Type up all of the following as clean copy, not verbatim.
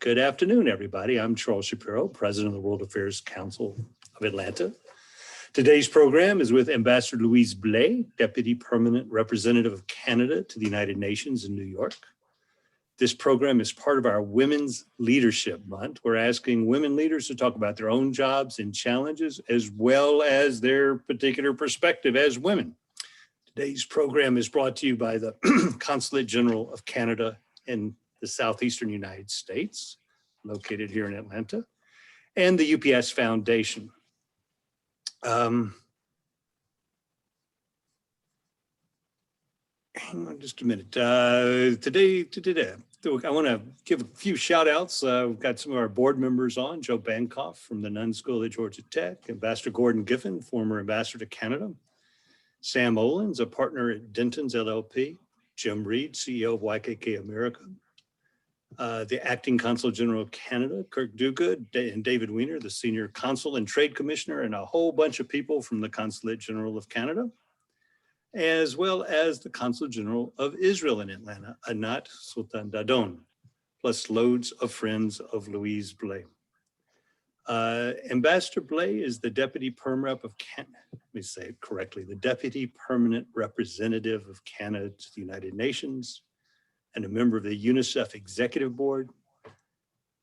Good afternoon, everybody. I'm Charles Shapiro, President of the World Affairs Council of Atlanta. Today's program is with Ambassador Louise Blais, Deputy Permanent Representative of Canada to the United Nations in New York. This program is part of our Women's Leadership Month. We're asking women leaders to talk about their own jobs and challenges, as well as their particular perspective as women. Today's program is brought to you by the Consul General of Canada in the Southeastern United States, located here in Atlanta, and the UPS Foundation. Hang on just a minute. Today, I want to give a few shout outs. We've got some of our board members on, Joe Bankoff from the Nunn School at Georgia Tech, Ambassador Gordon Giffen, former ambassador to Canada, Sam Olens, a partner at Denton's LLP, Jim Reed, CEO of YKK America, the acting Consul General of Canada, Kirk Duguid, and David Weiner, the Senior Consul and Trade Commissioner, and a whole bunch of people from the Consulate General of Canada, as well as the Consul General of Israel in Atlanta, Anat Sultan Dadon, plus loads of friends of Louise Blais. Ambassador Blais is the Deputy Perm Rep of Canada, let me say it correctly, the Deputy Permanent Representative of Canada to the United Nations, and a member of the UNICEF Executive Board.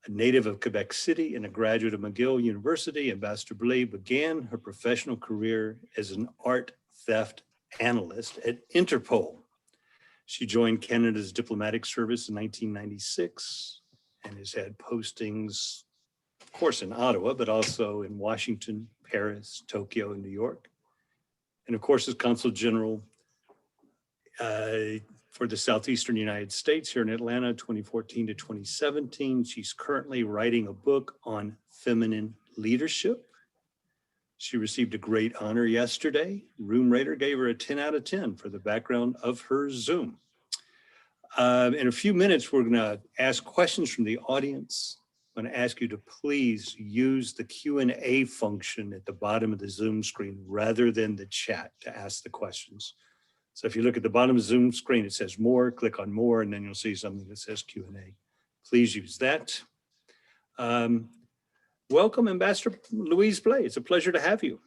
A native of Quebec City and a graduate of McGill University, Ambassador Blais began her professional career as an art theft analyst at Interpol. She joined Canada's diplomatic service in 1996 and has had postings, of course, in Ottawa, but also in Washington, Paris, Tokyo, and New York. And of course, as Consul General for the Southeastern United States here in Atlanta, 2014 to 2017. She's currently writing a book on feminine leadership. She received a great honor yesterday. Room Rater gave her a 10 out of 10 for the background of her Zoom. In a few minutes, we're gonna ask questions from the audience. I'm gonna ask you to please use the Q&A function at the bottom of the Zoom screen rather than the chat to ask the questions. So if you look at the bottom of the Zoom screen, it says more, click on more, and then you'll see something that says Q&A. Please use that. Welcome, Ambassador Louise Blais. It's a pleasure to have you.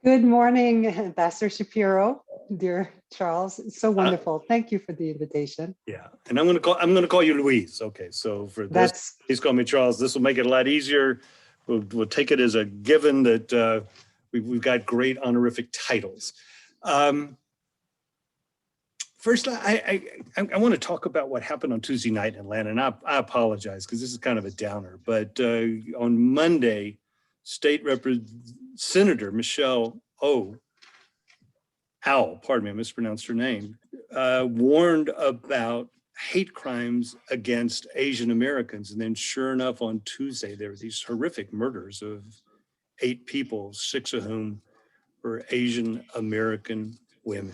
Good morning, Ambassador Shapiro, dear Charles. It's so wonderful. Thank you for the invitation. Yeah, and I'm gonna call you Louise. Okay, so for this, please call me Charles. This will make it a lot easier. We'll take it as a given that we've got great honorific titles. First, I want to talk about what happened on Tuesday night in Atlanta, and I apologize because this is kind of a downer, but on Monday, Senator Michelle Owl, pardon me, I mispronounced her name, warned about hate crimes against Asian Americans. And then sure enough, on Tuesday, there were these horrific murders of 8 people, 6 of whom were Asian American women.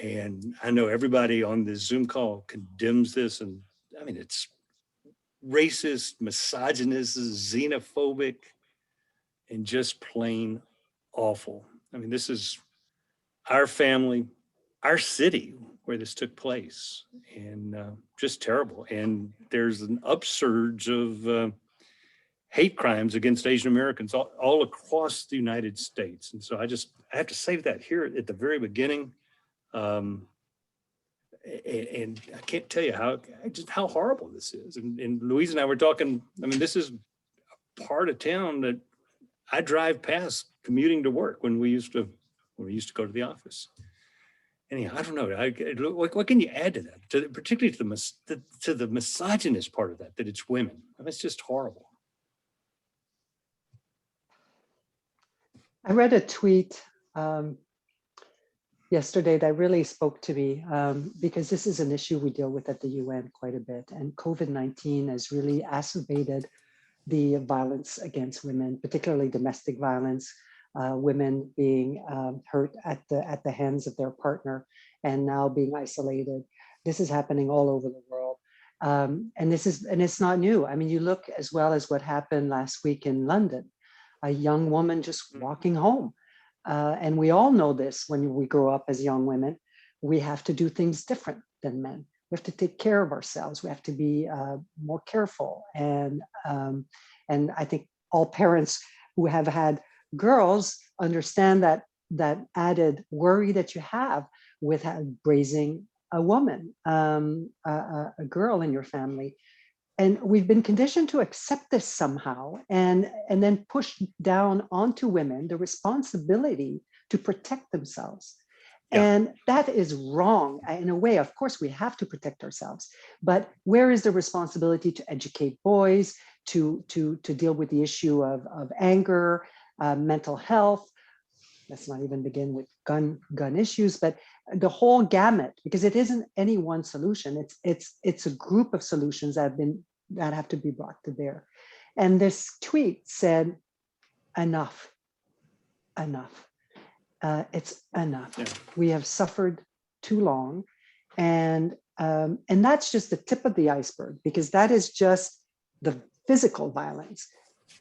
And I know everybody on this Zoom call condemns this. And I mean, it's racist, misogynist, xenophobic, and just plain awful. I mean, this is our family, our city where this took place, and just terrible. And there's an upsurge of hate crimes against Asian Americans all across the United States. And so I have to say that here at the very beginning. And I can't tell you how horrible this is. And Louise and I were talking, I mean, this is a part of town that I drive past commuting to work when we used to go to the office. Anyhow, I don't know. What can you add to that, particularly to the misogynist part of that it's women? I mean, it's just horrible. I read a tweet yesterday that really spoke to me because this is an issue we deal with at the UN quite a bit. And COVID-19 has really exacerbated the violence against women, particularly domestic violence, women being hurt at the hands of their partner and now being isolated. This is happening all over the world. And it's not new. I mean, you look as well as what happened last week in London, a young woman just walking home. And we all know this when we grow up as young women, we have to do things different than men. We have to take care of ourselves. We have to be more careful. And I think all parents who have had girls understand that added worry that you have with raising a woman, a girl in your family. And we've been conditioned to accept this somehow and then push down onto women the responsibility to protect themselves. Yeah. And that is wrong. In a way, of course, we have to protect ourselves. But where is the responsibility to educate boys, to deal with the issue of anger, mental health? Let's not even begin with gun issues, but the whole gamut, because it isn't any one solution. It's a group of solutions that have to be brought to bear. And this tweet said, enough. It's enough. Yeah. We have suffered too long, and that's just the tip of the iceberg, because that is just the physical violence.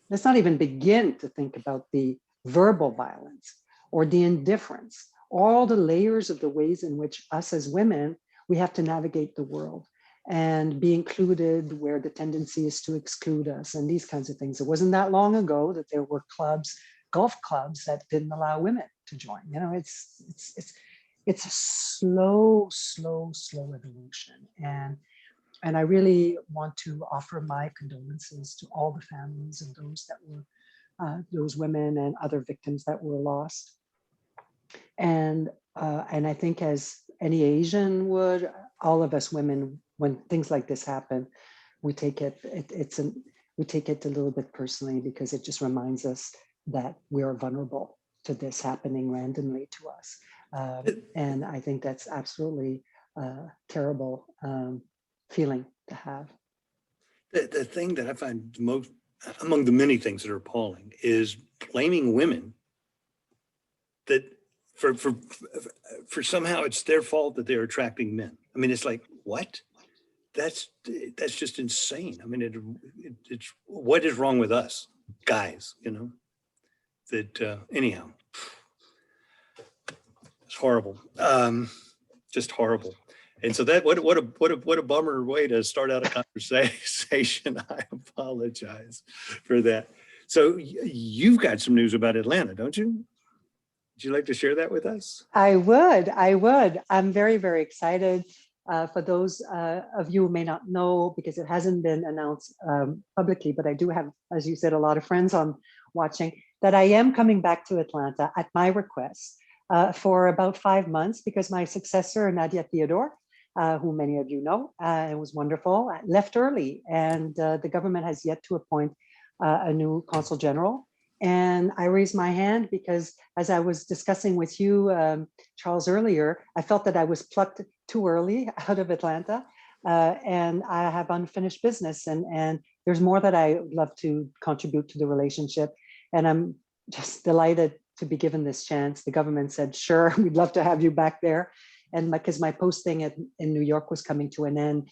Let's not even begin to think about the verbal violence or the indifference, all the layers of the ways in which us as women, we have to navigate the world and be included where the tendency is to exclude us, and these kinds of things. It wasn't that long ago that there were golf clubs that didn't allow women to join. You know, it's a slow evolution. And I really want to offer my condolences to all the families of those that were those women and other victims that were lost. And I think, as any Asian would, all of us women, when things like this happen, we take it a little bit personally, because it just reminds us that we are vulnerable to this happening randomly to us. And I think that's absolutely terrible feeling to have. The thing that I find most, among the many things that are appalling, is blaming women that for somehow it's their fault that they're attracting men. I mean, it's like, what? That's just insane. I mean, it's what is wrong with us guys, you know? That anyhow, it's horrible. Just horrible. And so that what a bummer way to start out a conversation. I apologize for that. So you've got some news about Atlanta, don't you? Would you like to share that with us? I would. I'm very, very excited. For those of you who may not know, because it hasn't been announced publicly, but I do have, as you said, a lot of friends on watching, that I am coming back to Atlanta at my request for about 5 months, because my successor, Nadia Theodore, who many of you know, it was wonderful, left early, and the government has yet to appoint a new Consul General. And I raised my hand because, as I was discussing with you, Charles, earlier, I felt that I was plucked too early out of Atlanta, and I have unfinished business, and there's more that I would love to contribute to the relationship. And I'm just delighted to be given this chance. The government said, sure, we'd love to have you back there. And because my posting in New York was coming to an end,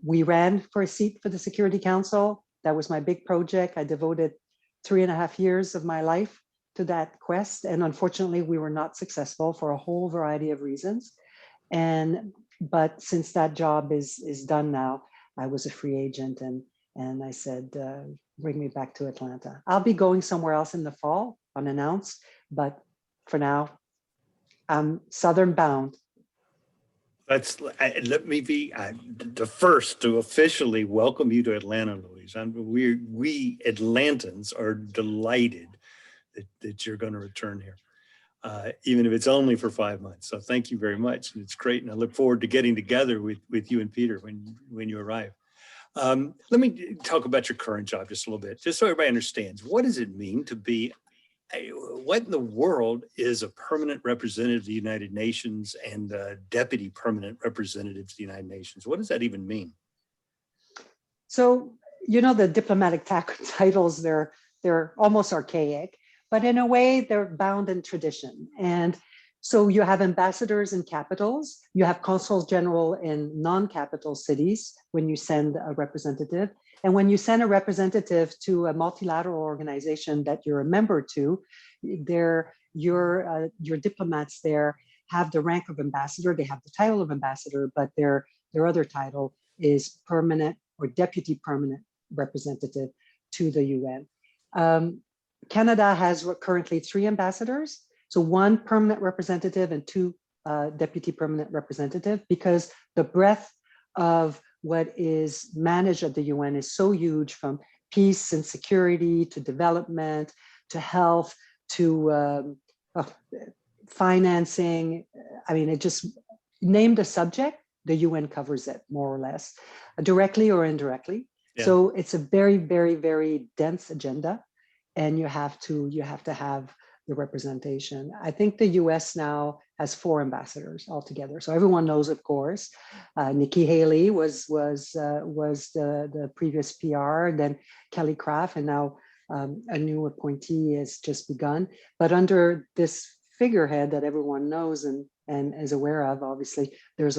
we ran for a seat for the Security Council. That was my big project. I devoted 3.5 years of my life to that quest. And unfortunately, we were not successful for a whole variety of reasons. But since that job is done now, I was a free agent, and I said, bring me back to Atlanta. I'll be going somewhere else in the fall, unannounced, but for now, I'm Southern bound. Let me be the first to officially welcome you to Atlanta, Louise. We Atlantans are delighted that you're going to return here, even if it's only for 5 months. So thank you very much. It's great, and I look forward to getting together with you and Peter when you arrive. Let me talk about your current job just a little bit, just so everybody understands. What does it mean to be what in the world is a permanent representative of the United Nations and a deputy permanent representative to the United Nations? What does that even mean? So, you know, the diplomatic titles, they're almost archaic, but in a way they're bound in tradition. And so you have ambassadors in capitals, you have consuls general in non-capital cities when you send a representative. And when you send a representative to a multilateral organization that you're a member to, your diplomats there have the rank of ambassador, they have the title of ambassador, but they're their other title is permanent or deputy permanent representative to the UN. Canada has currently 3 ambassadors, so 1 permanent representative and 2 deputy permanent representative, because the breadth of what is managed at the UN is so huge, from peace and security to development to health to financing. I mean, it just named a subject, the UN covers it more or less, directly or indirectly. Yeah. So it's a very, very, very dense agenda, and you have to have the representation. I think the US now has 4 ambassadors altogether. So everyone knows, of course, Nikki Haley was the previous PR, then Kelly Craft, and now a new appointee has just begun. But under this figurehead that everyone knows and is aware of, obviously, there's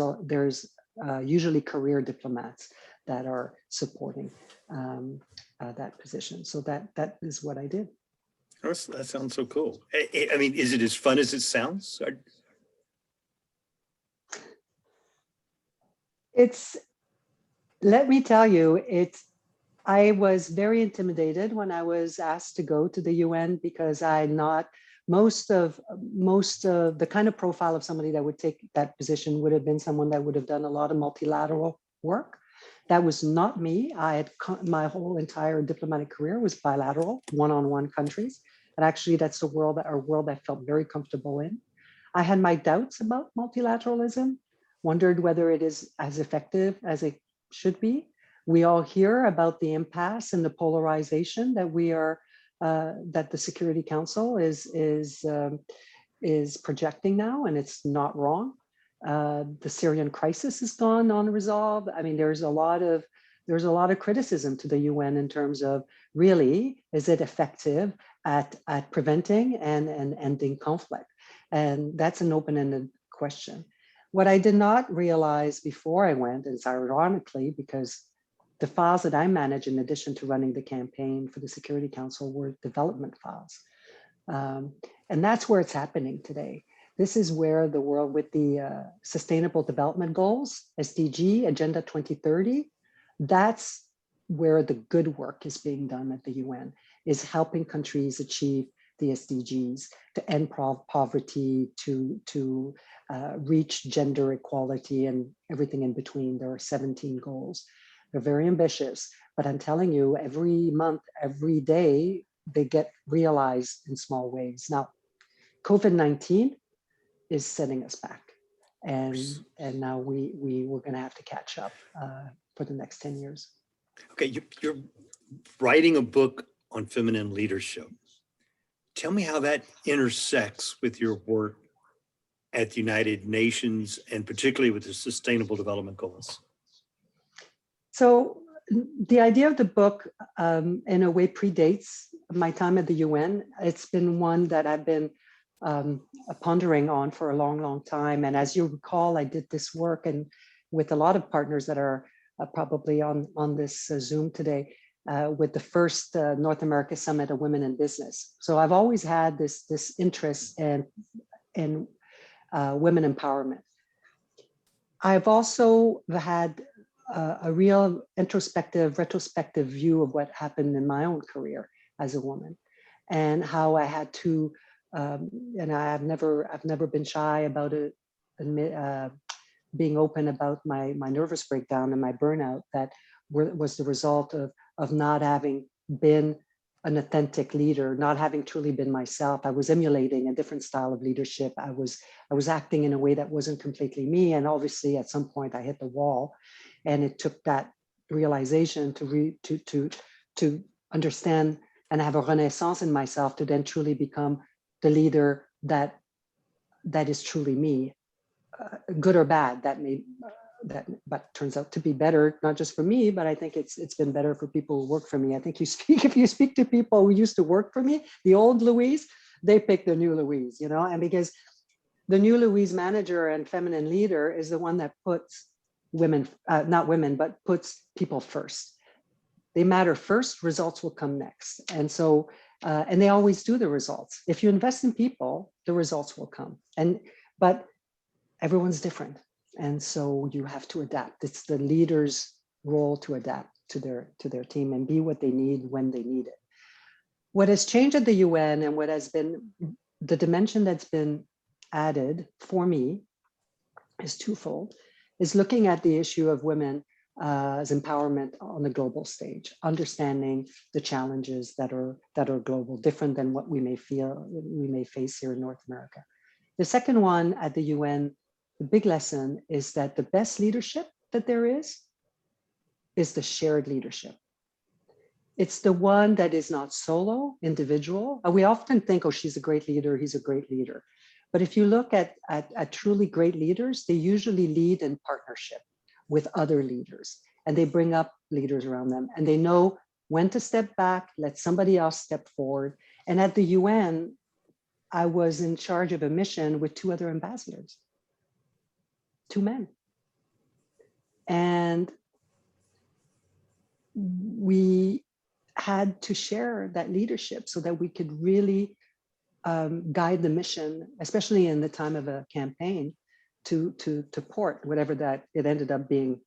usually career diplomats that are supporting that position. So that is what I did. That sounds so cool. I mean, is it as fun as it sounds? Let me tell you, I was very intimidated when I was asked to go to the UN, because most of the kind of profile of somebody that would take that position would have been someone that would have done a lot of multilateral work. That was not me. My whole entire diplomatic career was bilateral, one-on-one countries. And actually, that's a world I felt very comfortable in. I had my doubts about multilateralism, wondered whether it is as effective as it should be. We all hear about the impasse and the polarization that that the Security Council is projecting now, and it's not wrong. The Syrian crisis has gone unresolved. I mean, there's a lot of criticism to the UN in terms of, really, is it effective at preventing and ending conflict? And that's an open-ended question. What I did not realize before I went is, ironically, because the files that I manage, in addition to running the campaign for the Security Council, were development files. And that's where it's happening today. This is where the world, with the Sustainable Development Goals, SDG, Agenda 2030, that's where the good work is being done at the UN, is helping countries achieve the SDGs, to end poverty, to reach gender equality and everything in between. There are 17 goals. They're very ambitious, but I'm telling you, every month, every day, they get realized in small ways. Now, COVID-19 is setting us back, and now we're going to have to catch up for the next 10 years. Okay, you're writing a book on feminine leadership. Tell me how that intersects with your work at the United Nations, and particularly with the Sustainable Development Goals. So the idea of the book, in a way, predates my time at the UN. It's been one that I've been pondering on for a long, long time. And as you recall, I did this work and with a lot of partners that are probably on this Zoom today, with the first North America Summit of Women in Business. So I've always had this interest in women empowerment. I've also had a real retrospective view of what happened in my own career as a woman, and how I had to, and I've never been shy about it, being open about my nervous breakdown and my burnout that was the result of not having been an authentic leader, not having truly been myself. I was emulating a different style of leadership. I was acting in a way that wasn't completely me. And obviously at some point I hit the wall, and it took that realization to understand and have a renaissance in myself to then truly become the leader that is truly me, good or bad. But turns out to be better, not just for me, but I think it's been better for people who work for me. I think if you speak to people who used to work for me, the old Louise, they pick the new Louise, and because the new Louise manager and feminine leader is the one that puts women, not women, but puts people first. They matter first, results will come next. And so, and they always do the results. If you invest in people, the results will come. But everyone's different. And so you have to adapt. It's the leader's role to adapt to their team and be what they need when they need it. What has changed at the UN and what has been the dimension that's been added for me is twofold, is looking at the issue of women as empowerment on the global stage, understanding the challenges that are global, different than what we may face here in North America. The second one at the UN, the big lesson is that the best leadership that there is the shared leadership. It's the one that is not solo, individual. We often think, oh, she's a great leader, he's a great leader. But if you look at truly great leaders, they usually lead in partnership with other leaders, and they bring up leaders around them, and they know when to step back, let somebody else step forward. And at the UN, I was in charge of a mission with 2 other ambassadors, 2 men. And we had to share that leadership so that we could really guide the mission, especially in the time of a campaign, to port, whatever that it ended up being,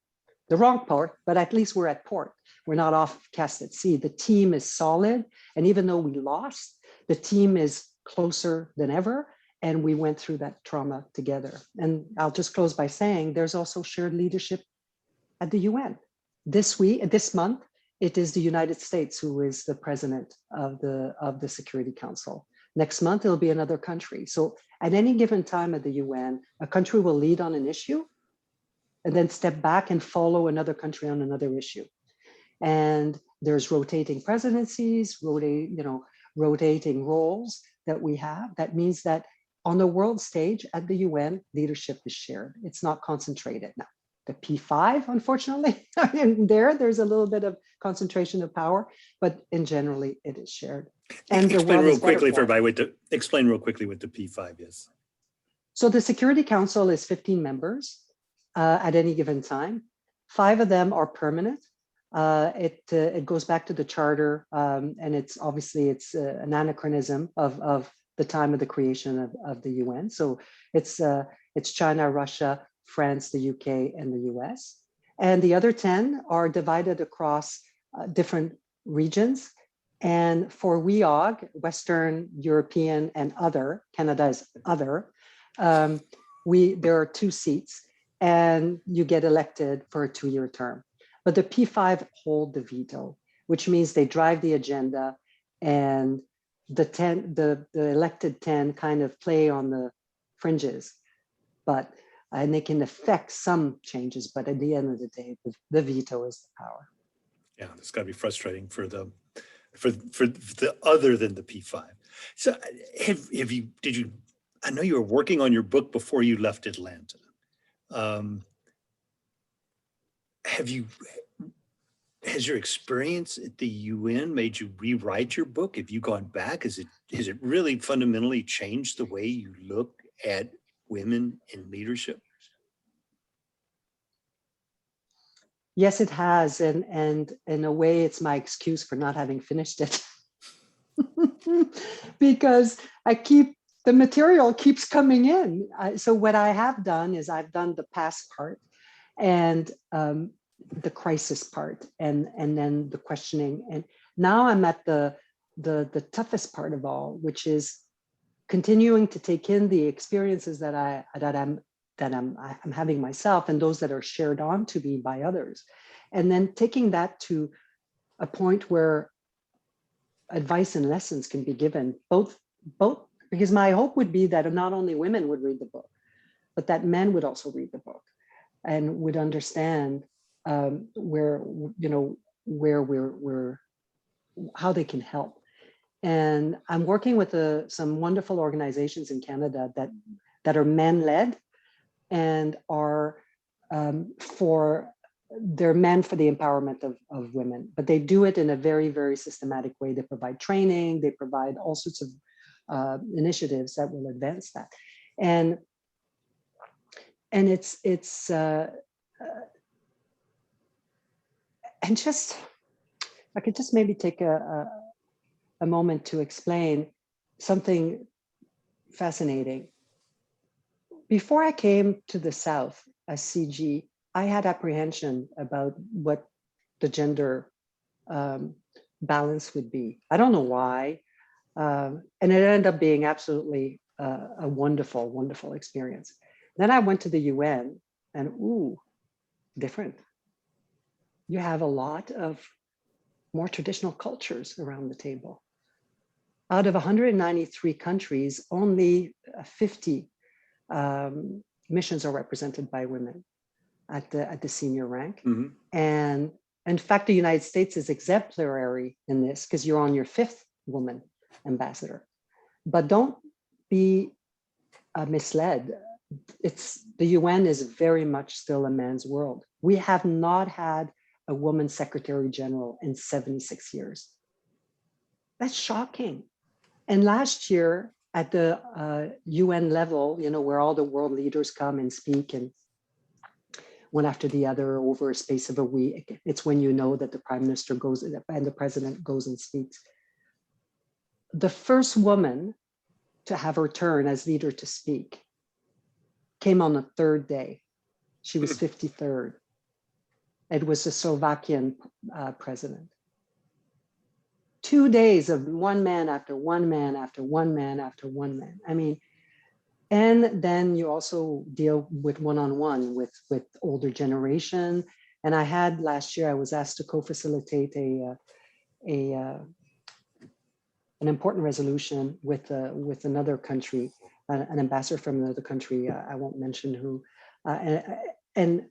the wrong port, but at least we're at port. We're not off cast at sea. The team is solid. And even though we lost, the team is closer than ever. And we went through that trauma together. And I'll just close by saying there's also shared leadership at the UN. This month, it is the United States who is the president of the Security Council. Next month, it'll be another country. So at any given time at the UN, a country will lead on an issue and then step back and follow another country on another issue. And there's rotating presidencies, rotating roles that we have. That means that on the world stage at the UN, leadership is shared. It's not concentrated now. The P5, unfortunately, there's a little bit of concentration of power, but in generally it is shared. And explain real quickly for everybody explain real quickly what the P5 is. So the Security Council is 15 members at any given time. 5 of them are permanent. It goes back to the charter, and it's an anachronism of the time of the creation of the UN. So it's China, Russia, France, the UK, and the US. And the other 10 are divided across different regions. And for WEOG, Western European and other, Canada is other, there are 2 seats and you get elected for a 2-year term. But the P5 hold the veto, which means they drive the agenda, and the elected 10 kind of play on the fringes, and they can affect some changes, but at the end of the day, the veto is the power. Yeah, it's got to be frustrating for the other than the P5. So I know you were working on your book before you left Atlanta. Has your experience at the UN made you rewrite your book? Have you gone back? Has it really fundamentally changed the way you look at women in leadership? Yes, it has. And in a way, it's my excuse for not having finished it. Because the material keeps coming in. So what I have done is I've done the past part and the crisis part, and then the questioning. And now I'm at the toughest part of all, which is continuing to take in the experiences that I'm having myself and those that are shared on to me by others. And then taking that to a point where advice and lessons can be given, both, because my hope would be that not only women would read the book, but that men would also read the book and would understand how they can help. And I'm working with some wonderful organizations in Canada that are men-led and are they're men for the empowerment of women, but they do it in a very, very systematic way. They provide training, they provide all sorts of initiatives that will advance that. And it's and just, I could just maybe take a moment to explain something fascinating. Before I came to the South, a CG, I had apprehension about what the gender balance would be. I don't know why. And it ended up being absolutely a wonderful, wonderful experience. Then I went to the UN and ooh, different. You have a lot of more traditional cultures around the table. Out of 193 countries, only 50 missions are represented by women at the senior rank. Mm-hmm. And in fact, the United States is exemplary in this because you're on your 5th woman ambassador. But don't be misled. The UN is very much still a man's world. We have not had a woman secretary general in 76 years. That's shocking. And last year at the UN level, you know, where all the world leaders come and speak and one after the other over a space of a week, it's when you know that the prime minister goes and the president goes and speaks. The first woman to have her turn as leader to speak came on the 3rd day. She was 53rd. It was the Slovakian president. 2 days of one man after one man after one man after one man. I mean, and then you also deal with one-on-one with older generation. And I had last year, I was asked to co-facilitate an important resolution with another country, an ambassador from another country. I won't mention who. And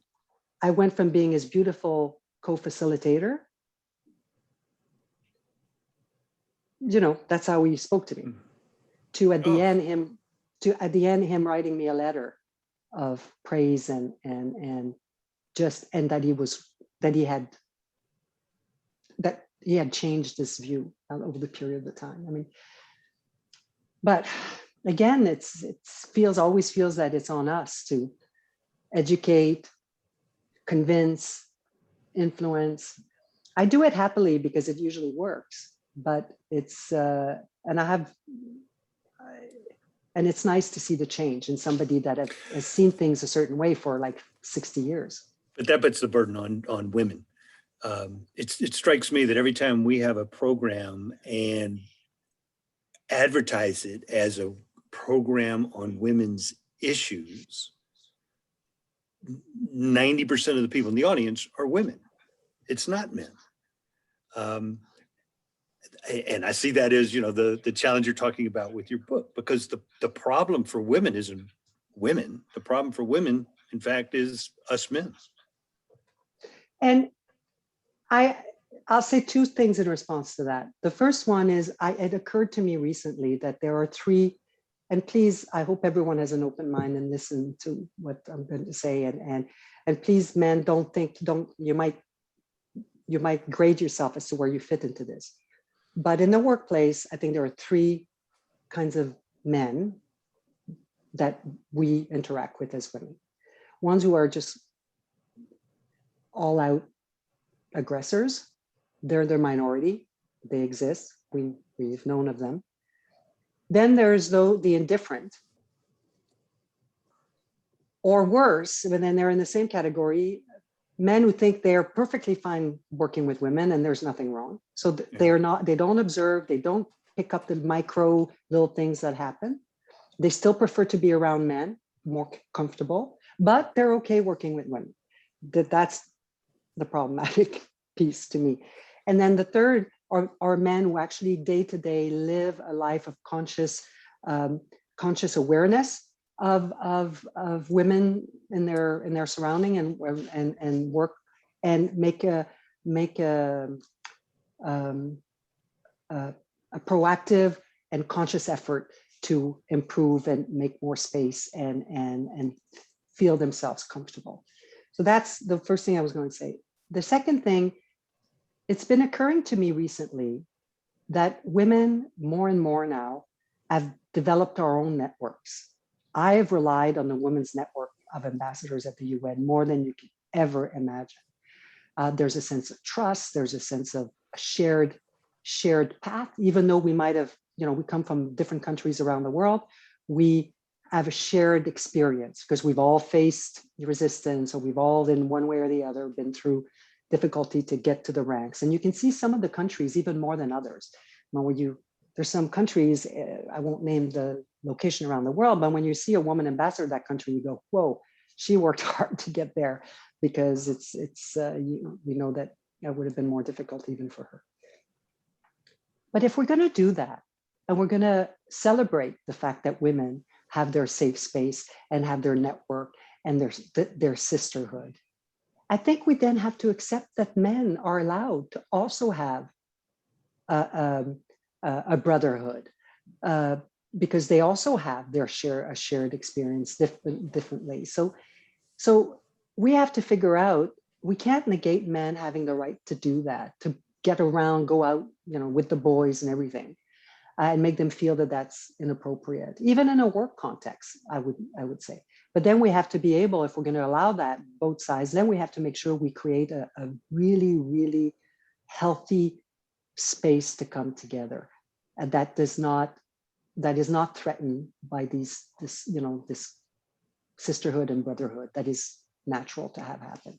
I went from being his beautiful co-facilitator. You know, that's how he spoke to me. To at the end him writing me a letter of praise and that he had changed this view over the period of time. I mean, but again, it always feels that it's on us to educate, convince, influence. I do it happily because it usually works, but and it's nice to see the change in somebody that has seen things a certain way for like 60 years. But that puts the burden on women. It strikes me that every time we have a program and advertise it as a program on women's issues, 90% of the people in the audience are women. It's not men. And I see that as, you know, the challenge you're talking about with your book, because the problem for women isn't women. The problem for women, in fact, is us men. And I'll say 2 things in response to that. The first one is, it occurred to me recently that there are 3, and please, I hope everyone has an open mind and listen to what I'm going to say. And please, men, you might grade yourself as to where you fit into this. But in the workplace, I think there are 3 kinds of men that we interact with as women. Ones who are just all out aggressors. They're the minority. They exist. We've known of them. Then there's the indifferent, or worse, but then they're in the same category, men who think they're perfectly fine working with women and there's nothing wrong. So they don't observe, they don't pick up the micro little things that happen. They still prefer to be around men, more comfortable, but they're okay working with women. That's the problematic piece to me. And then the third are men who actually day to day live a life of conscious awareness of women in their surrounding and work and make a proactive and conscious effort to improve and make more space and feel themselves comfortable. So that's the first thing I was going to say. The second thing, it's been occurring to me recently that women more and more now have developed our own networks. I have relied on the women's network of ambassadors at the UN more than you can ever imagine. There's a sense of trust. There's a sense of a shared path, even though we might have, we come from different countries around the world. We have a shared experience because we've all faced resistance, or we've all in one way or the other been through difficulty to get to the ranks. And you can see some of the countries even more than others. Now, there's some countries, I won't name the location around the world, but when you see a woman ambassador of that country, you go, whoa, she worked hard to get there, because we know that it would have been more difficult even for her. But if we're going to do that, and we're going to celebrate the fact that women have their safe space and have their network and their sisterhood, I think we then have to accept that men are allowed to also have a brotherhood, because they also have a shared experience differently. So we have to figure out, we can't negate men having the right to do that, to get around, go out, with the boys and everything, and make them feel that that's inappropriate, even in a work context, I would say. But then we have to be able, if we're going to allow that, both sides, then we have to make sure we create a really, really healthy space to come together, and that is not threatened by this sisterhood and brotherhood that is natural to have happen.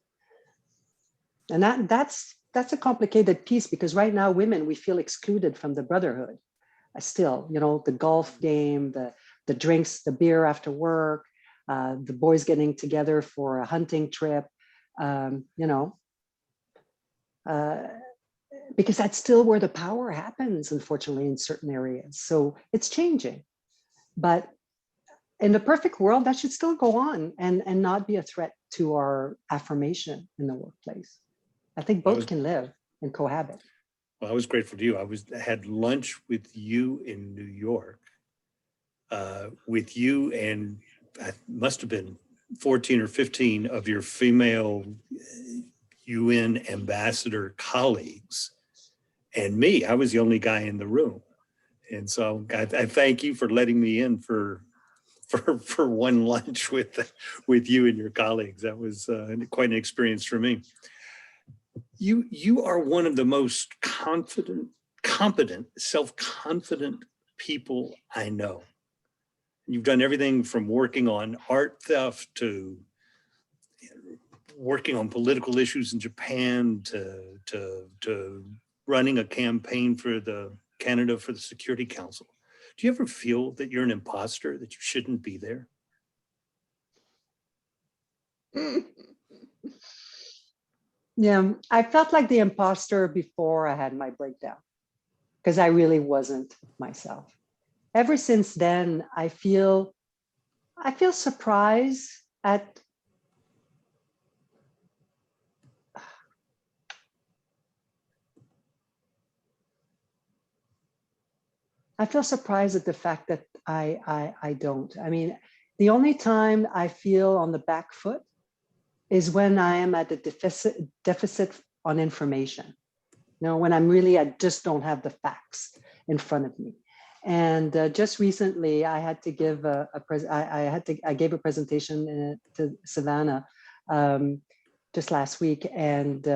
And that's a complicated piece, because right now women, we feel excluded from the brotherhood. Still, the golf game, the drinks, the beer after work, the boys getting together for a hunting trip, because that's still where the power happens, unfortunately, in certain areas. So it's changing. But in the perfect world, that should still go on and not be a threat to our affirmation in the workplace. I think both can live and cohabit. Well, I was grateful to you. I had lunch with you in New York, with you and I must have been 14 or 15 of your female UN ambassador colleagues, and me. I was the only guy in the room. And so I thank you for letting me in for one lunch with you and your colleagues. That was quite an experience for me. You are one of the most competent, self-confident people I know. You've done everything from working on art theft to working on political issues in Japan to running a campaign for Canada for the Security Council. Do you ever feel that you're an imposter, that you shouldn't be there? Yeah, I felt like the imposter before I had my breakdown, because I really wasn't myself. Ever since then, I feel surprised at the fact that I don't. I mean, the only time I feel on the back foot is when I am at a deficit on information. When I just don't have the facts in front of me. And just recently, I had to give I gave a presentation to Savannah just last week, and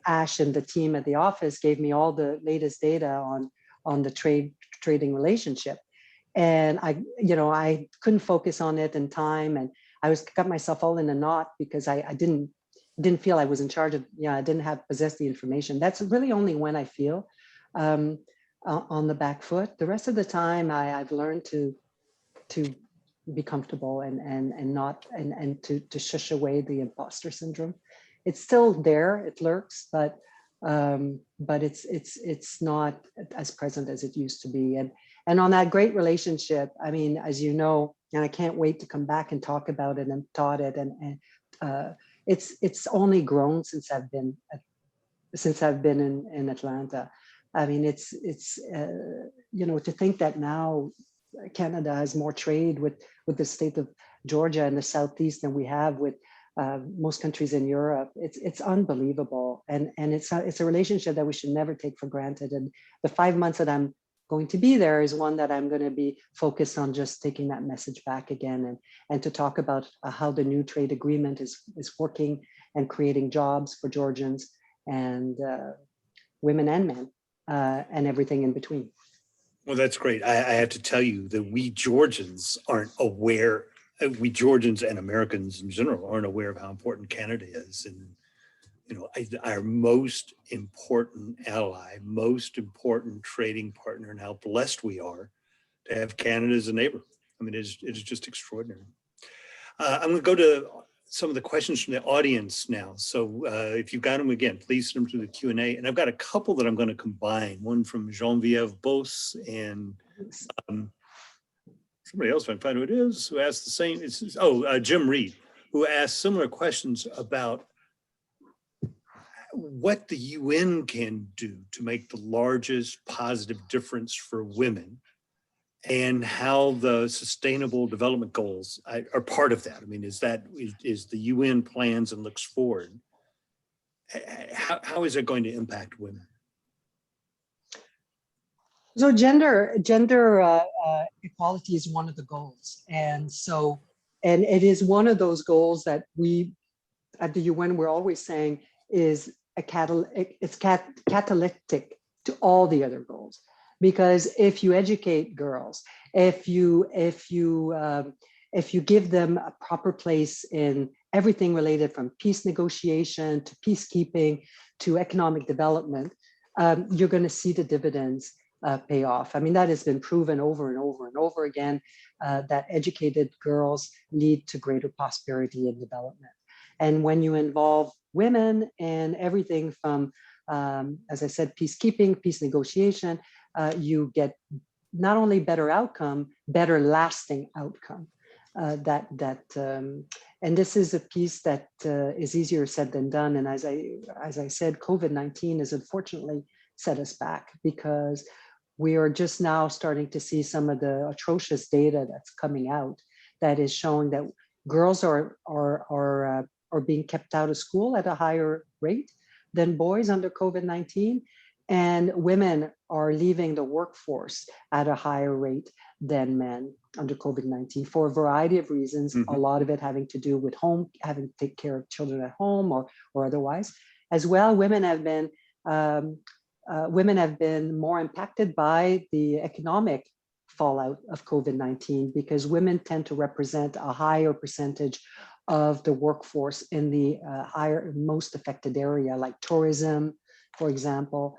Ash and the team at the office gave me all the latest data on the trading relationship, and I couldn't focus on it in time, and I got myself all in a knot because I didn't feel I was in charge of, I didn't possess the information. That's really only when I feel on the back foot. The rest of the time, I've learned to be comfortable and not to shush away the imposter syndrome. It's still there, it lurks, but it's not as present as it used to be. And on that great relationship, I mean, as you know, and I can't wait to come back and talk about it and taught it, and it's only grown since I've been in Atlanta. I mean, it's to think that now Canada has more trade with the state of Georgia and the Southeast than we have with most countries in Europe. It's unbelievable, and it's a relationship that we should never take for granted. And the 5 months that I'm going to be there is one that I'm going to be focused on just taking that message back again, and to talk about how the new trade agreement is working and creating jobs for Georgians and women and men and everything in between. Well, that's great. I have to tell you that we Georgians aren't aware, we Georgians and Americans in general aren't aware of how important Canada is. And, our most important ally, most important trading partner, and how blessed we are to have Canada as a neighbor. I mean, it is just extraordinary. I'm going to go to some of the questions from the audience now. So if you've got them, again, please send them through the Q&A. And I've got a couple that I'm going to combine, one from Geneviève Beauce and somebody else, if I can find who it is, who asked the same. Jim Reed, who asked similar questions about what the UN can do to make the largest positive difference for women, and how the Sustainable Development Goals are part of that. I mean, is the UN plans and looks forward? How is it going to impact women? So gender equality is one of the goals, and it is one of those goals that we at the UN we're always saying is catalytic to all the other goals. Because if you educate girls, if you give them a proper place in everything related from peace negotiation to peacekeeping to economic development, you're going to see the dividends pay off. I mean, that has been proven over and over and over again, that educated girls lead to greater prosperity and development. And when you involve women in everything from, as I said, peacekeeping, peace negotiation, you get not only better outcome, better lasting outcome. And this is a piece that is easier said than done. And as I said, COVID-19 has unfortunately set us back, because we are just now starting to see some of the atrocious data that's coming out that is showing that girls are being kept out of school at a higher rate than boys under COVID-19. And women are leaving the workforce at a higher rate than men under COVID-19 for a variety of reasons, a lot of it having to do with having to take care of children at home or otherwise. As well, women have been more impacted by the economic fallout of COVID-19, because women tend to represent a higher percentage of the workforce in the most affected area, like tourism, for example.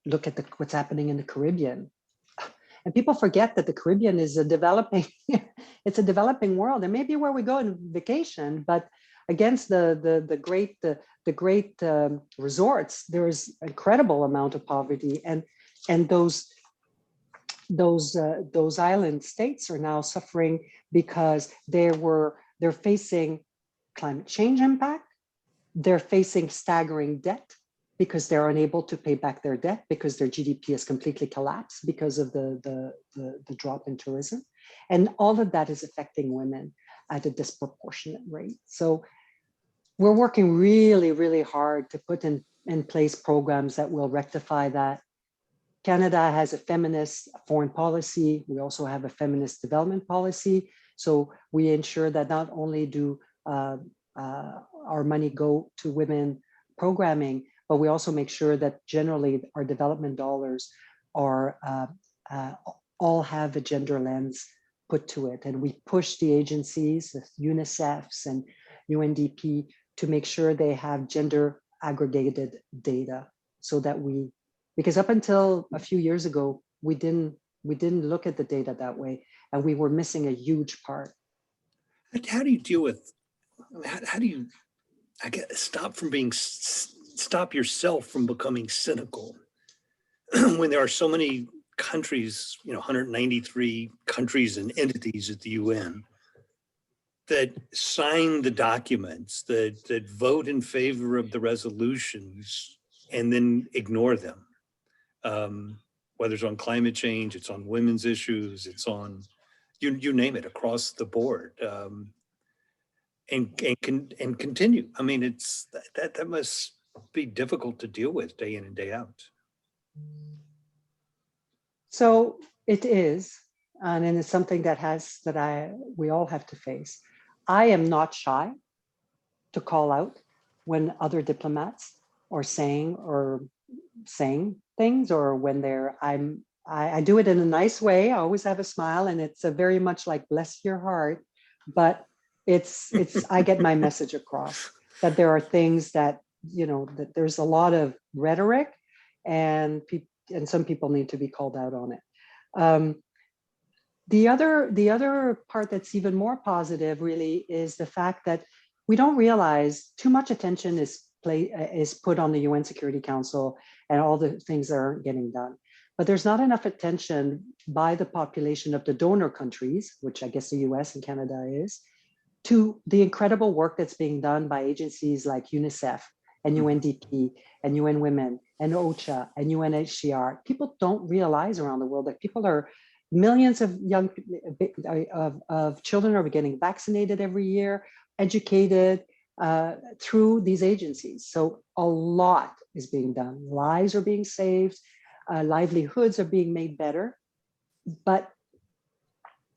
Look at what's happening in the Caribbean. And people forget that the Caribbean is it's a developing world. And maybe where we go on vacation, but against the great resorts, there is incredible amount of poverty. And those island states are now suffering because they're facing climate change impact. They're facing staggering debt because they're unable to pay back their debt, because their GDP has completely collapsed because of the drop in tourism. And all of that is affecting women at a disproportionate rate. So we're working really, really hard to put in place programs that will rectify that. Canada has a feminist foreign policy. We also have a feminist development policy. So we ensure that not only do our money go to women programming, but we also make sure that generally our development dollars are all have a gender lens put to it. And we push the agencies, the UNICEFs and UNDP, to make sure they have gender aggregated data, so that because up until a few years ago, we didn't look at the data that way, and we were missing a huge part. How do you deal with, how do you, stop yourself from becoming cynical when there are so many countries, 193 countries and entities at the UN that sign the documents, that vote in favor of the resolutions, and then ignore them? Whether it's on climate change, it's on women's issues, it's on, you name it, across the board, and continue. I mean, it's that must be difficult to deal with day in and day out. So it is, and it's something that we all have to face. I am not shy to call out when other diplomats are saying things, or when I do it in a nice way. I always have a smile, and it's a very much like bless your heart, but it's I get my message across that there are things that, you know, that there's a lot of rhetoric, and some people need to be called out on it. The other part that's even more positive really is the fact that we don't realize too much attention is put on the UN Security Council and all the things that aren't getting done. But there's not enough attention by the population of the donor countries, which I guess the US and Canada is, to the incredible work that's being done by agencies like UNICEF and UNDP and UN Women and OCHA and UNHCR. People don't realize around the world that millions of of children are getting vaccinated every year, educated through these agencies. So a lot is being done. Lives are being saved, livelihoods are being made better.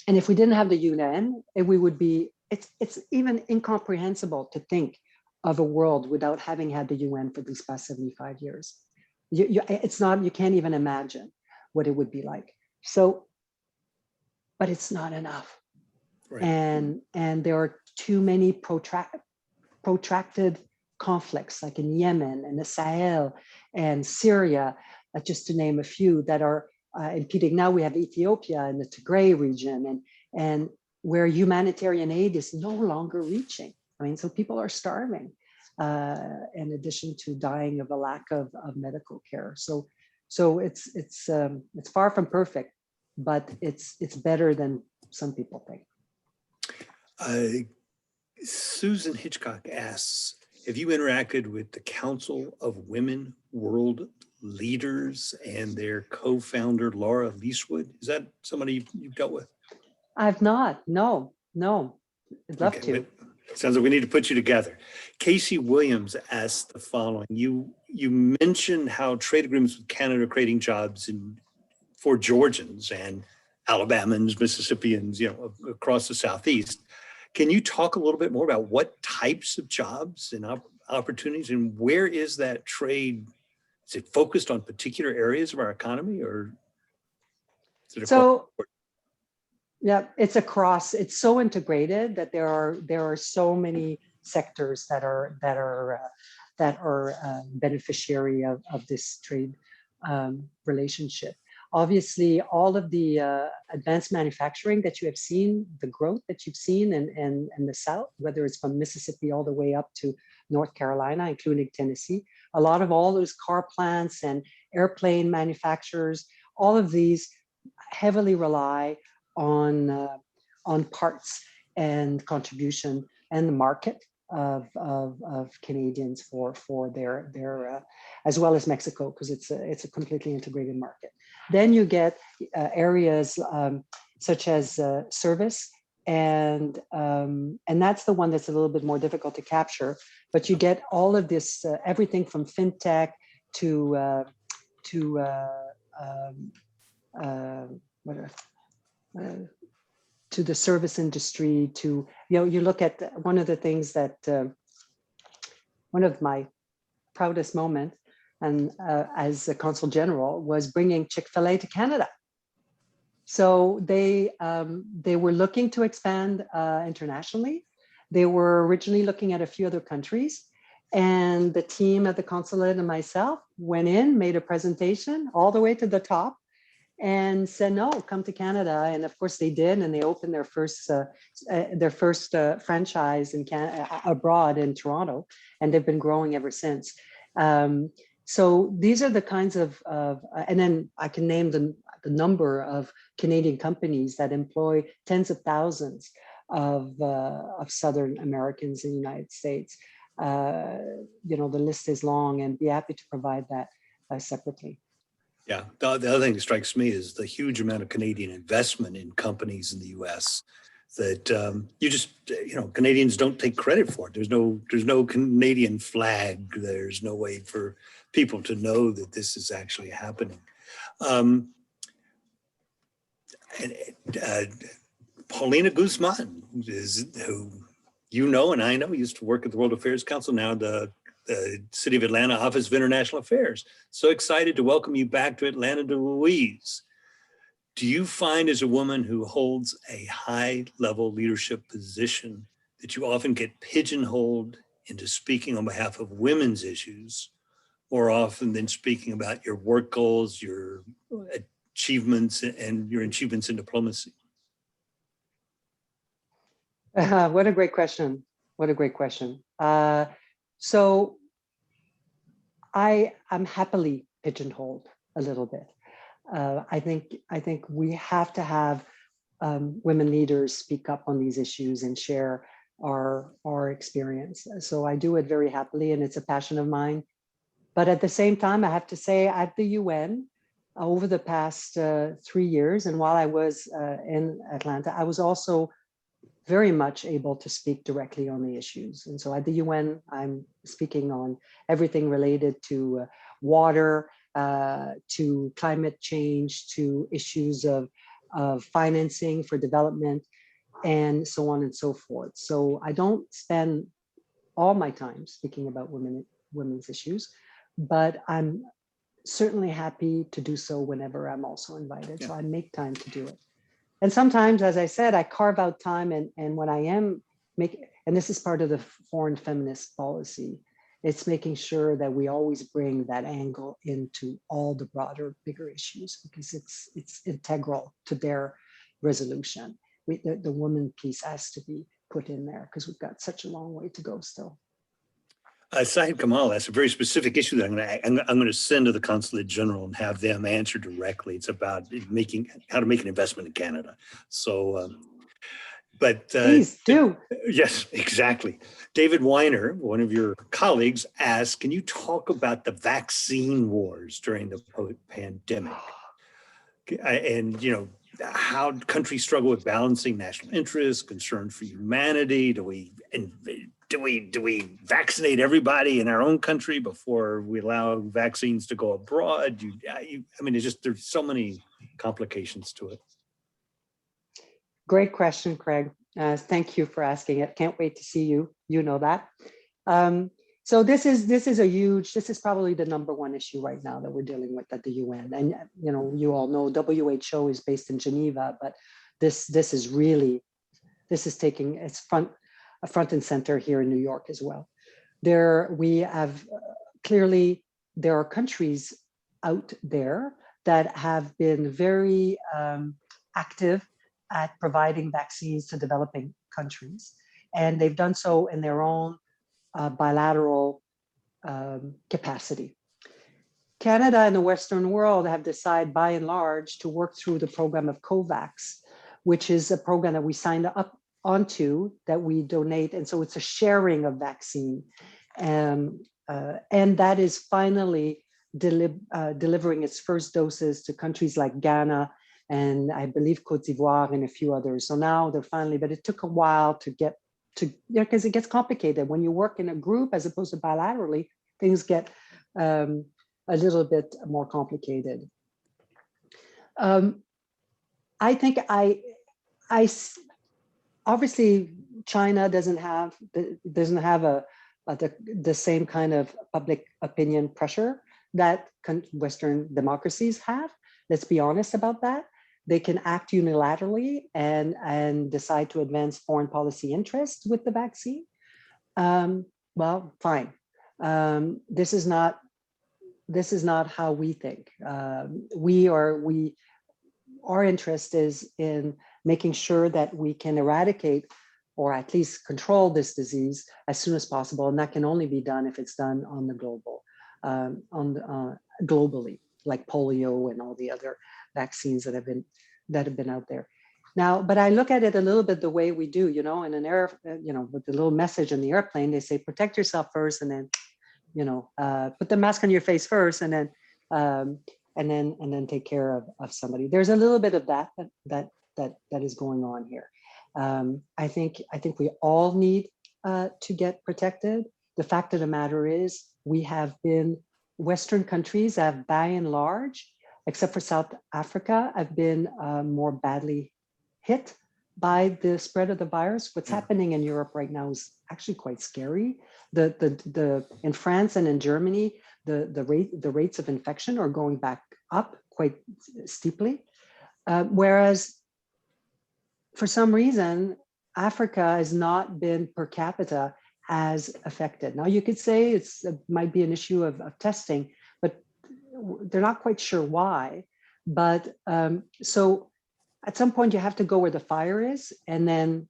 And if we didn't have the UN, we would be, it's even incomprehensible to think of a world without having had the UN for these past 75 years. You can't even imagine what it would be like. So, but it's not enough. Right. And there are too many protracted conflicts, like in Yemen and the Sahel and Syria, just to name a few, that are impeding. Now we have Ethiopia and the Tigray region, and where humanitarian aid is no longer reaching. I mean, so people are starving, in addition to dying of a lack of medical care. So it's far from perfect, but it's better than some people think. Susan Hitchcock asks, have you interacted with the Council of Women World Leaders and their co-founder, Laura Leishwood? Is that somebody you've dealt with? I've not, no. I'd love to. Sounds like we need to put you together. Casey Williams asked the following. You mentioned how trade agreements with Canada are creating jobs for Georgians and Alabamans, Mississippians, across the Southeast. Can you talk a little bit more about what types of jobs and opportunities, and where is that trade? Is it focused on particular areas of our economy, or is it yeah, it's across. It's so integrated that there are so many sectors that are beneficiary of this trade relationship. Obviously, all of the advanced manufacturing that you have seen, the growth that you've seen in the South, whether it's from Mississippi all the way up to North Carolina, including Tennessee, a lot of all those car plants and airplane manufacturers, all of these heavily rely on parts and contribution and the market of Canadians for their as well as Mexico, because it's a completely integrated market. Then you get areas such as service, and that's the one that's a little bit more difficult to capture. But you get all of this, everything from fintech to the service industry, to, you look at one of the things that, one of my proudest moments, and as a Consul General, was bringing Chick-fil-A to Canada. So they were looking to expand internationally. They were originally looking at a few other countries, and the team at the consulate and myself went in, made a presentation all the way to the top, and said, no, come to Canada. And of course they did, and they opened their first franchise abroad in Toronto, and they've been growing ever since. So these are the kinds of and then I can name the number of Canadian companies that employ tens of thousands of Southern Americans in the United States. The list is long, and be happy to provide that separately. Yeah, the other thing that strikes me is the huge amount of Canadian investment in companies in the U.S. that Canadians don't take credit for it. There's no Canadian flag. There's no way for people to know that this is actually happening. Paulina Guzman, who and I know used to work at the World Affairs Council, now the City of Atlanta Office of International Affairs. So excited to welcome you back to Atlanta, to Louise. Do you find as a woman who holds a high level leadership position that you often get pigeonholed into speaking on behalf of women's issues more often than speaking about your work goals, your achievements, and your achievements in diplomacy? What a great question. What a great question. So I'm happily pigeonholed a little bit. I think we have to have women leaders speak up on these issues and share our experience. So I do it very happily, and it's a passion of mine. But at the same time, I have to say, at the UN, over the past 3 years, and while I was in Atlanta, I was also very much able to speak directly on the issues. And so at the UN, I'm speaking on everything related to water, to climate change, to issues of financing for development, and so on and so forth. So I don't spend all my time speaking about women's issues, but I'm certainly happy to do so whenever I'm also invited. Yeah. So I make time to do it. And sometimes, as I said, I carve out time, and when I am making, and this is part of the foreign feminist policy, it's making sure that we always bring that angle into all the broader, bigger issues, because it's integral to their resolution. The woman piece has to be put in there because we've got such a long way to go still. Saeed Kamal, that's a very specific issue that I'm going to send to the Consulate General and have them answer directly. It's about how to make an investment in Canada. So, but please do. Yes, exactly. David Weiner, one of your colleagues, asked, "Can you talk about the vaccine wars during the pandemic, and how countries struggle with balancing national interests, concern for humanity? Do we vaccinate everybody in our own country before we allow vaccines to go abroad? I mean, it's just, there's so many complications to it." Great question, Craig. Thank you for asking it. Can't wait to see you. You know that. So this is probably the number one issue right now that we're dealing with at the UN. And you all know WHO is based in Geneva, but this is taking its front and center here in New York as well. We have clearly, there are countries out there that have been very active at providing vaccines to developing countries. And they've done so in their own bilateral capacity. Canada and the Western world have decided by and large to work through the program of COVAX, which is a program that we signed up onto, that we donate. And so it's a sharing of vaccine. And that is finally delivering its first doses to countries like Ghana and I believe Côte d'Ivoire and a few others. So now they're finally, but it took a while to get to, because it gets complicated. When you work in a group as opposed to bilaterally, things get a little bit more complicated. I think obviously China doesn't have the same kind of public opinion pressure that Western democracies have. Let's be honest about that. They can act unilaterally and decide to advance foreign policy interests with the vaccine. Well, fine. This is not how we think. Our interest is in making sure that we can eradicate or at least control this disease as soon as possible, and that can only be done if it's done on the globally, like polio and all the other vaccines that have been out there. Now, but I look at it a little bit the way we do, in an air, with the little message in the airplane, they say protect yourself first, and then, put the mask on your face first, and then take care of somebody. There's a little bit of that is going on here. I think we all need to get protected. The fact of the matter is, Western countries have, by and large, except for South Africa, have been more badly hit by the spread of the virus. What's happening in Europe right now is actually quite scary. In France and in Germany, the rates of infection are going back up quite steeply. Whereas for some reason, Africa has not been per capita as affected. Now you could say it might be an issue of testing, but they're not quite sure why. But so at some point you have to go where the fire is, and then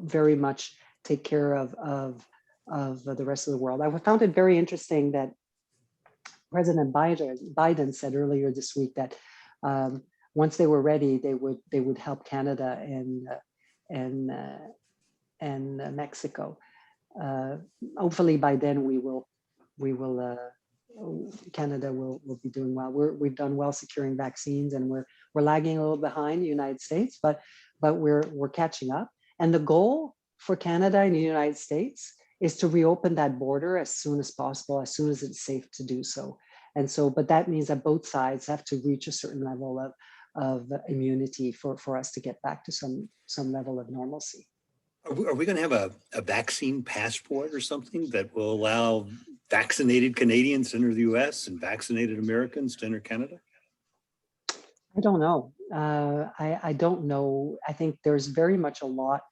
very much take care of the rest of the world. I found it very interesting that President Biden said earlier this week that once they were ready, they would help Canada and Mexico. Hopefully by then Canada will be doing well. We've done well securing vaccines, and we're lagging a little behind the United States, but we're catching up. And the goal for Canada and the United States is to reopen that border as soon as possible, as soon as it's safe to do so. And so, but that means that both sides have to reach a certain level of immunity for us to get back to some level of normalcy. Are we going to have a vaccine passport or something that will allow vaccinated Canadians to enter the US and vaccinated Americans to enter Canada? I don't know. I don't know. I think there's very much a lot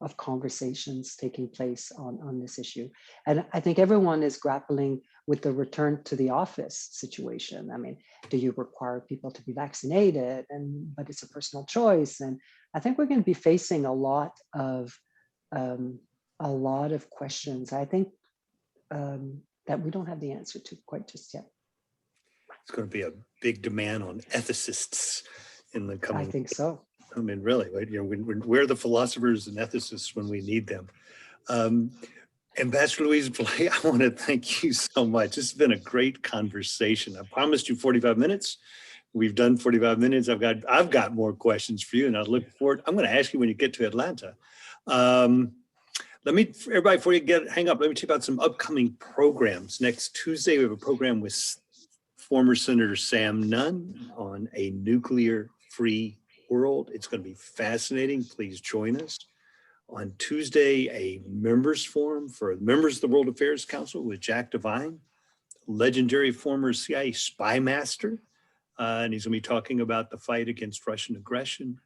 of conversations taking place on this issue. And I think everyone is grappling with the return to the office situation. I mean, do you require people to be vaccinated? But it's a personal choice. And I think we're going to be facing a lot of questions, I think, that we don't have the answer to quite just yet. It's going to be a big demand on ethicists in the coming. I think so. I mean, really, you know, we're the philosophers and ethicists when we need them. Ambassador Louise Blais, I want to thank you so much. This has been a great conversation. I promised you 45 minutes. We've done 45 minutes. I've got more questions for you, and I look forward. I'm going to ask you when you get to Atlanta. Everybody, before you hang up, let me tell you about some upcoming programs. Next Tuesday, we have a program with former Senator Sam Nunn on a nuclear-free world. It's going to be fascinating. Please join us. On Tuesday, a members forum for members of the World Affairs Council with Jack Devine, legendary former CIA spy master. And he's going to be talking about the fight against Russian aggression.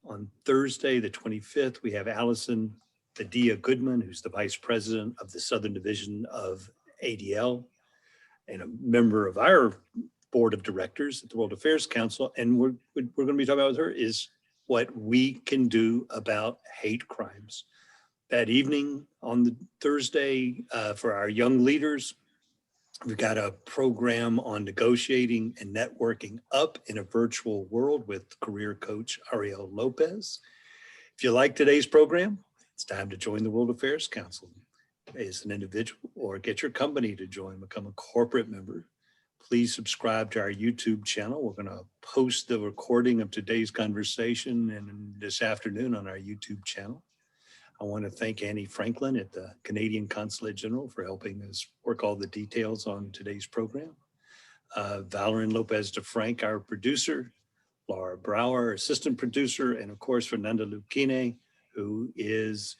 On Thursday, the 25th, we have Allison Padilla Goodman, who's the vice president of the Southern Division of ADL and a member of our board of directors at the World Affairs Council. And we're going to be talking about with her is what we can do about hate crimes. That evening on the Thursday, for our young leaders, we've got a program on negotiating and networking up in a virtual world with career coach Ariel Lopez. If you like today's program, it's time to join the World Affairs Council as an individual or get your company to join, become a corporate member. Please subscribe to our YouTube channel. We're going to post the recording of today's conversation and this afternoon on our YouTube channel. I want to thank Annie Franklin at the Canadian Consulate General for helping us work all the details on today's program. Valerie Lopez DeFrank, our producer, Laura Brower, assistant producer, and of course, Fernanda Lucchine, who is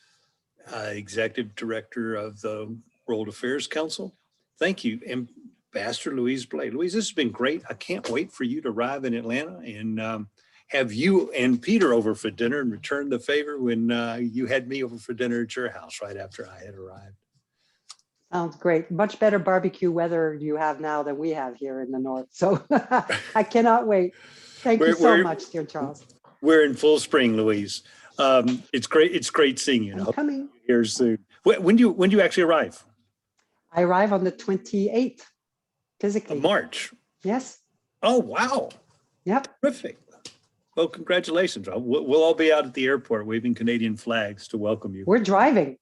executive director of the World Affairs Council. Thank you, Ambassador Louise Blais. Louise, this has been great. I can't wait for you to arrive in Atlanta and have you and Peter over for dinner and return the favor when you had me over for dinner at your house right after I had arrived. Sounds great. Much better barbecue weather you have now than we have here in the north. So I cannot wait. Thank you so much, dear Charles. We're in full spring, Louise. It's great. It's great seeing you. I'm coming here soon. When do you actually arrive? I arrive on the 28th, physically. Of March. Yes. Oh wow. Yep. Terrific. Well, congratulations. We'll all be out at the airport waving Canadian flags to welcome you. We're driving.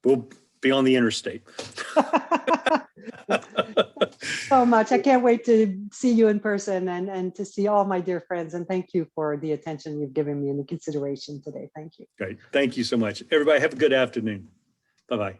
We'll be on the interstate. So much. I can't wait to see you in person and to see all my dear friends. And thank you for the attention you've given me and the consideration today. Thank you. Great. Thank you so much. Everybody have a good afternoon. Bye-bye.